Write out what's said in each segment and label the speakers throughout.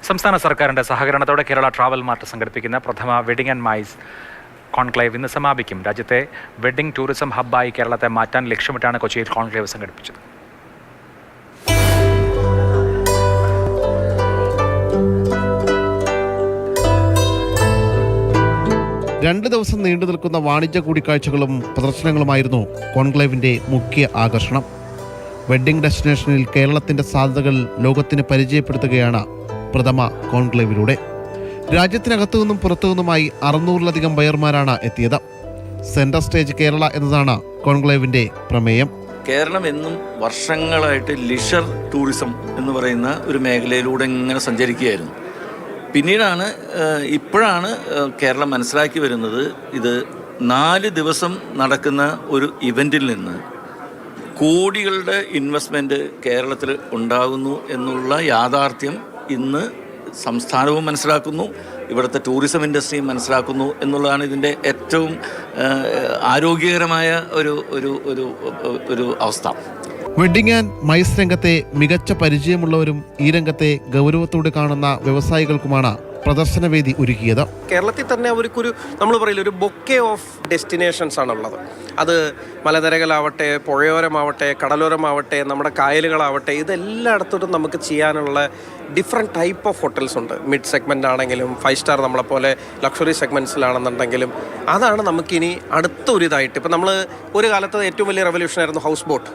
Speaker 1: സംസ്ഥാന സർക്കാരിൻ്റെ സഹകരണത്തോടെ കേരള ട്രാവൽ മാർട്ട് സംഘടിപ്പിക്കുന്ന പ്രഥമ വെഡിംഗ് ആൻഡ് മൈസ് കോൺക്ലേവ് ഇന്ന് സമാപിക്കും. രാജ്യത്തെ വെഡിംഗ് ടൂറിസം ഹബ്ബായി കേരളത്തെ മാറ്റാൻ ലക്ഷ്യമിട്ടാണ് കൊച്ചിയിൽ കോൺക്ലേവ് സംഘടിപ്പിച്ചത്.
Speaker 2: രണ്ട് ദിവസം നീണ്ടു നിൽക്കുന്ന വാണിജ്യ കൂടിക്കാഴ്ചകളും പ്രദർശനങ്ങളുമായിരുന്നു കോൺക്ലേവിന്റെ മുഖ്യ ആകർഷണം. വെഡ്ഡിംഗ് ഡെസ്റ്റിനേഷനിൽ കേരളത്തിന്റെ സാധ്യതകൾ ലോകത്തിന് പരിചയപ്പെടുത്തുകയാണ് പ്രഥമ കോൺക്ലേവിലൂടെ. രാജ്യത്തിനകത്തു നിന്നും പുറത്തുനിന്നുമായി 600-ലധികം ബയർമാരാണ് എത്തിയത്. സെൻട്രൽ സ്റ്റേജ് കേരള എന്നതാണ് കോൺക്ലേവിന്റെ പ്രമേയം.
Speaker 3: കേരളം എന്നും വർഷങ്ങളായിട്ട് ലിഷർ ടൂറിസം എന്ന് പറയുന്ന ഒരു മേഖലയിലൂടെ ഇങ്ങനെ സഞ്ചരിക്കുകയായിരുന്നു. ഇപ്പോഴാണ് കേരളം മനസ്സിലാക്കി വരുന്നത് ഇത് 4 ദിവസം നടക്കുന്ന ഒരു ഇവൻറ്റിൽ നിന്ന് കോടികളുടെ ഇൻവെസ്റ്റ്മെൻറ്റ് കേരളത്തിൽ ഉണ്ടാകുന്നു എന്നുള്ള യാഥാർത്ഥ്യം ഇന്ന് സംസ്ഥാനവും മനസ്സിലാക്കുന്നു, ഇവിടുത്തെ ടൂറിസം ഇൻഡസ്ട്രിയും മനസ്സിലാക്കുന്നു എന്നുള്ളതാണ് ഇതിൻ്റെ ഏറ്റവും ആരോഗ്യകരമായ ഒരു അവസ്ഥ.
Speaker 2: വെഡ്ഡിംഗ് ആൻഡ് മൈസ് രംഗത്തെ മികച്ച പരിചയമുള്ളവരും ഈ രംഗത്തെ ഗൗരവത്തോടെ കാണുന്ന വ്യവസായികൾക്കുമാണ് പ്രദർശനവേദി ഒരുക്കിയത്.
Speaker 4: കേരളത്തിൽ തന്നെ അവർക്കൊരു നമ്മൾ പറയില്ല ഒരു ബൊക്കെ ഓഫ് ഡെസ്റ്റിനേഷൻസ് ആണുള്ളത്. അത് മലനിരകളാവട്ടെ, പുഴയോരമാവട്ടെ, കടലോരമാവട്ടെ, നമ്മുടെ കായലുകളാവട്ടെ, ഇതെല്ലായിടത്തോട്ടും നമുക്ക് ചെയ്യാനുള്ള ഡിഫറെൻറ്റ് ടൈപ്പ് ഓഫ് ഹോട്ടൽസ് ഉണ്ട്. മിഡ് സെഗ്മെൻ്റ് ആണെങ്കിലും 5 സ്റ്റാർ നമ്മളെപ്പോലെ ലക്ഷറി സെഗ്മെൻറ്റ്സിലാണെന്നുണ്ടെങ്കിലും അതാണ് നമുക്കിനി അടുത്തൊരിതായിട്ട്. ഇപ്പം നമ്മൾ ഒരു കാലത്ത് ഏറ്റവും വലിയ റെവല്യൂഷനായിരുന്നു ഹൗസ് ബോട്ട്,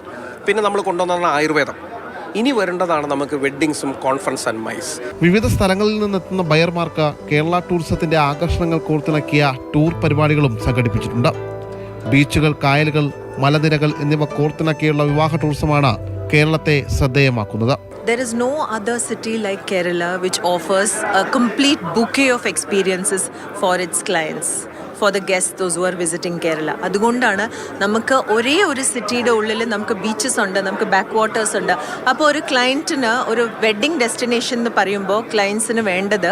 Speaker 4: പിന്നെ നമ്മൾ കൊണ്ടുവന്നതാണ് ആയുർവേദം. ഇനി വരേണ്ടതാണ് നമുക്ക് വെഡ്ഡിങ്സും കോൺഫറൻസ് ആൻഡ് മൈസ്.
Speaker 2: വിവിധ സ്ഥലങ്ങളിൽ നിന്നെത്തുന്ന ബയർമാർക്ക് കേരള ടൂറിസത്തിന്റെ ആകർഷണങ്ങൾ കോർത്തിണക്കിയ ടൂർ പരിപാടികളും സംഘടിപ്പിച്ചിട്ടുണ്ട്. ബീച്ചുകൾ, കായലുകൾ, മലനിരകൾ എന്നിവ കോർത്തിണക്കിയുള്ള വിവാഹ ടൂറിസമാണ് കേരളത്തെ ശ്രദ്ധേയമാക്കുന്നത്.
Speaker 5: There is no other city like Kerala which offers a complete bouquet of experiences for its clients, for the guests, those who are visiting Kerala. അതുകൊണ്ടാണ് നമുക്ക് ഒരേ ഒരു സിറ്റിയുടെ ഉള്ളിൽ നമുക്ക് ബീച്ചസ് ഉണ്ട്, നമുക്ക് ബാക്ക് വാട്ടേഴ്സ് ഉണ്ട്. അപ്പോൾ ഒരു ക്ലയൻറ്റിന് ഒരു വെഡ്ഡിങ് ഡെസ്റ്റിനേഷൻ എന്ന് പറയുമ്പോൾ ക്ലയൻസിന് വേണ്ടത്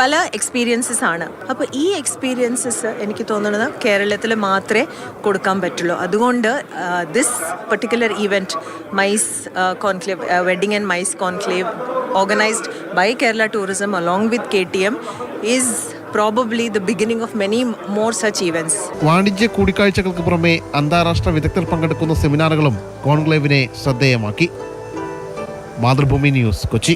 Speaker 5: പല എക്സ്പീരിയൻസസ് ആണ്. അപ്പോൾ ഈ എക്സ്പീരിയൻസസ് എനിക്ക് തോന്നുന്നത് കേരളത്തിൽ മാത്രമേ കൊടുക്കാൻ പറ്റുള്ളൂ. അതുകൊണ്ട് this particular event mice conclave, wedding and mice conclave organized by Kerala Tourism along with KTM is probably the beginning of many more such events.
Speaker 2: വാണിജ്യ കൂടിക്കാഴ്ചകൾക്ക് പുറമെ അന്താരാഷ്ട്ര വിദഗ്ധർ പങ്കെടുക്കുന്ന സെമിനാറുകളും കോൺക്ലേവിനെ ശ്രദ്ധേയമാക്കി. മാതൃഭൂമി ന്യൂസ്, കൊച്ചി.